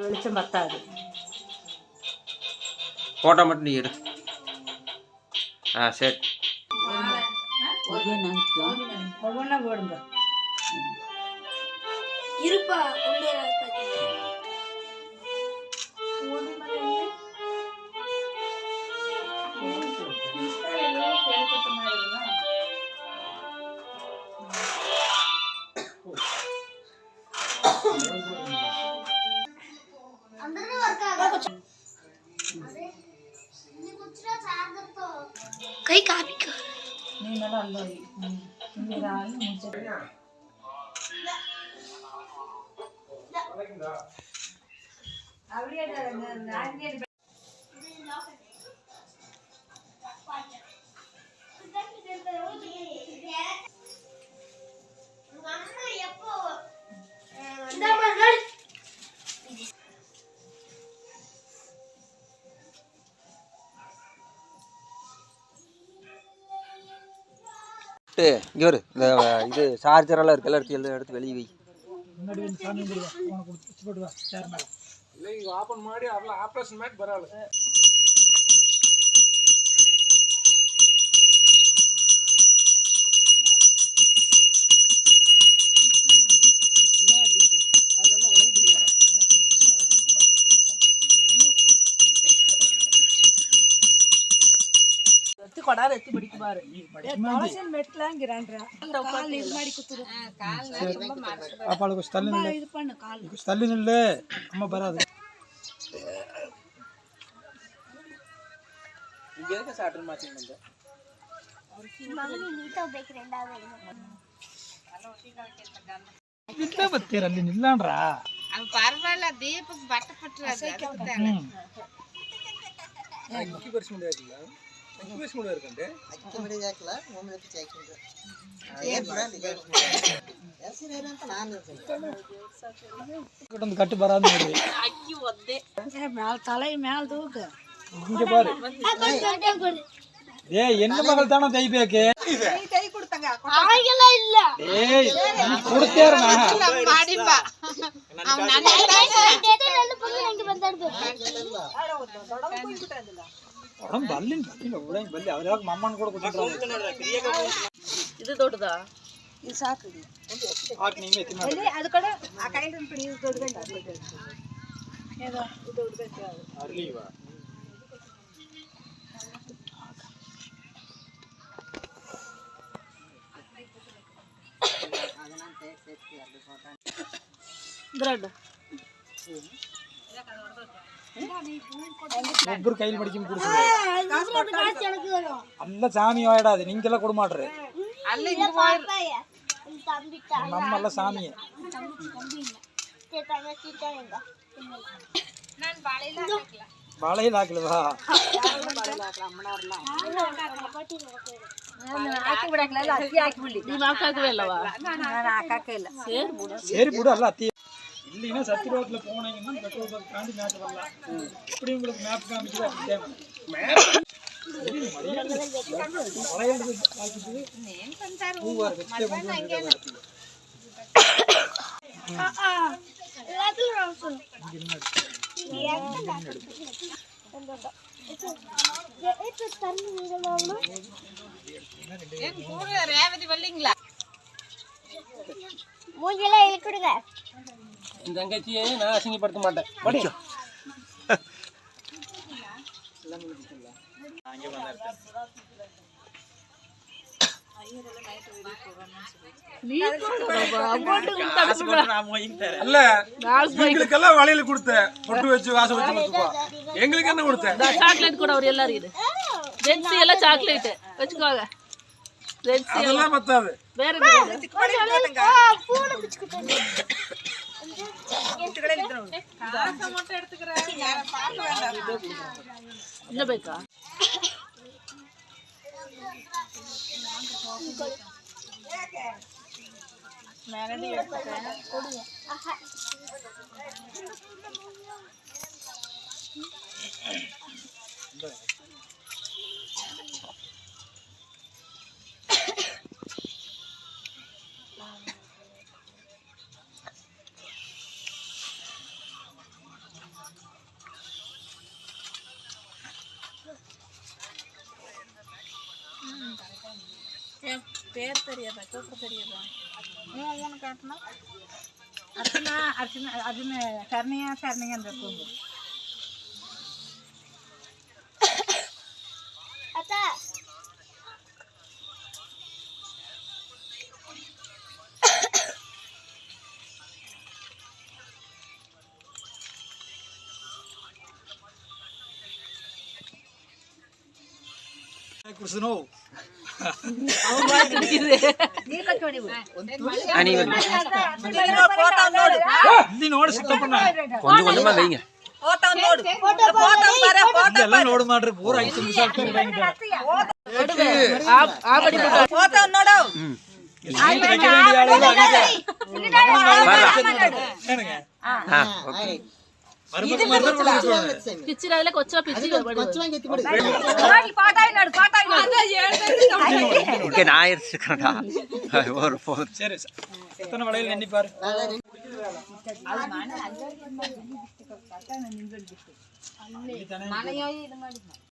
வெளிச்சம் பத்தாது. போட்டோ மட்டும் நீ எடு. சரி ஒவ்வொன்றா போடுங்க. இருப்பா ಕೈ ಕಾಪಿಕ ನೀನೆಲ್ಲ ಅಲ್ಲೋಗಿ ನೀರಾಗಿ ಮುಂಚೆ இங்கே வரு. இந்த இது சார்ஜரெல்லாம் இருக்குல்ல, எடுத்து வெளியே வை. இல்லை ಈಗ ಓಪನ್ ಮಾಡಿ ಅಲ್ಲ ಆಪರೇಷನ್ ಮಾಡಿ ಬರಲ್ಲ. கொடார எத்தி பிடிக்கு பாரு. தோசை மெட்லாங்கறான்டா. கால் இது மாதிரி குத்துது. கால் ரொம்ப மார்ஸ். அப்பாளுக்கு ஸ்டல்லி நில்ல. இது பண்ணு கால். ஸ்டல்லி நில்ல. அம்மா வராது. இங்க இருக்க சாட்டர் மாச்சிங் பண்ணு. மம்மி நீட்டா பேக் ரெண்டாவது. ಇದ್ದೇ ಬರ್ತೀರ ಅಲ್ಲಿ ನಿಲ್ಲಣ್ರ. ಅದು ಪರವಾಗಿಲ್ಲ, ದೀಪಕ್ಕೆ ಬಟ್ಟೆ ಪಟ್ರೆ ಅದಕ್ಕೆ ಅಕ್ಕಿ ಬರ್ಸ್ಕೊಂಡು ಆಗಿಲ್ಲ. ಅಕ್ಕಿ ಬರ್ಸ್ಕೊಂಡು ಇರ್ಕಂಡೆ ಅಕ್ಕಿ ಮಡಿಗೆ ಹಾಕಲ್ಲ ಒಮ್ಮೆ ಎತ್ತಿ ಹಾಕಿಂದ್ರೆ ಏನ್ ಬರಲ್ಲ ಈಗ ಹೆಸರು ಏನಂತ ನಾನು ಒಂದು ಕಟ್ಟು ಬರಾದ ನೋಡಿ. ಅಕ್ಕಿ ಒದ್ದೆ மேல தலை மேல தூக்கு. இங்க பாரு. ஏய் என்ன மகள் தான தைபேಕೆ. நீ தை கொடுத்தங்க. ஆகல இல்ல. ஏய் நீ கொடுத்தேறனா. ಮಾಡಿಪ್ಪ. ಅವನು ನನ್ನ ಎಲ್ಲ ಬಂದು ನನಗೆ ಬಂದಾಡ್ದು. ದೊಡ್ಡ ಹೋಗ್ಬಿಟ್ಟದಿಲ್ಲ. ಅವನು ಬಲ್ಲಿನ ಬಲ್ಲಿ ಬಲ್ಲಿ ಅವರಾಗ ಮಮ್ಮನ ಕೂಡ ಕೊಟ್ಟಿದ್ರು. ಇದು ದೊಡ್ಡದಾ? ಇದು ಸಾಕು. ಹಾಕಿ ನೀವೇ ಎತ್ತಿ ಮಾಡಿ. ಅಲ್ಲಿ ಅದು ಕಡೆ ಆ ಕೈಯಿಂದ ಬಿಡಿ, ಇದು ದೊಡ್ಡದಂತ ಆಗ್ತದೆ. ಇದು ದೊಡ್ಡದಂತ ಅರ್ಲಿವಾ. ಬ್ರೆಡ್ ಒಬ್ಬರು ಕೈಲಿ ಮಡಿಕೆ ಕುಡಿಸಿದ್ರೆ ಅಲ್ಲ சாமி வாயிடாது, நீங்கெல்லாம் கொடு மாட்றே. அல்ல இங்க போய் நம்மல்ல சாமியே. நான் ಬಾಳೆல ಹಾಕಲ್ಲ. ಬಾಳೆல ಹಾಕಲ್ವಾ? ಹಾಕಿ ಬಿಡಕ್ಲಲ್ಲ, ಅಕ್ಕಿ ಹಾಕಿ ಬಿಡಿ. ನೀವು ಹಾಕಕ್ಕಿಲ್ಲವಾ? ನಾನು ಹಾಕಕ್ಕಿಲ್ಲ. சரி ಬಿಡು, ಅಲ್ಲ ಅತ್ತಿ இல்லைன்னா சத்திரோட்ல போனீங்கன்னா பெட்ரோல் பங்க் தாண்டி மேப் வரலாம். இப்படி உங்களுக்கு மேப் காமிக்குது அப்படி தேவை. மேப் மலையில பாக்கிட்டு నేను పంటారు பூவார் வெச்சே வந்து எல்லாத்துலயும் ராசு. ஏன் கூட ரேவதி வல்லிங்களா? மூஞ்சில இழுக்குடுங்க. இந்த தங்கச்சியை நான் அசிங்கப்படுத்த மாட்டேன். படி. எங்களுக்கெல்லாம் வளையல் கொடுத்த பொட்டு வச்சு வாசம் வச்சு கொடுத்துப்பா. எங்களுக்கு என்ன கொடுத்த? சாக்லேட் கூட ஒரு எல்லாம் இருக்குது. ஜென்சி எல்லாம் சாக்லேட் வச்சுக்கோங்க. ஜென்சி அதெல்லாம் பத்தாது. வேற என்ன? பூனை பிச்சுக்கிட்டு. காசை மட்டும் எடுத்துக்கிறேன். யாரை பார்க்க வேண்டாம். என்ன பேக்கா? மேலடி எடுத்துக்கிறேன். பேர் தெரியாதா கூப்பிட தெரியாதா மூணு காட்டணும் அர்ச்சனா அர்ச்சனா அதுன்னு சரணியா சரணியான்னு இருக்குங்க அத்தா ಕುಡಿಸ್ನು ಇಲ್ಲಿ ನೋಡಿ ಸಿಕ್ತಪ್ಪಣ್ಣ கொஞ்சம் கொஞ்சமா வைங்க ಇದೆಲ್ಲ ನೋಡಿ ಮಾಡ್ರಿ ಪೂರ 5 ನಿಮಿಷ நான் எடுத்துக்கிறேன்டா ஒரு போதும் சரி எத்தனை வளையல் எண்ணிப்பாரு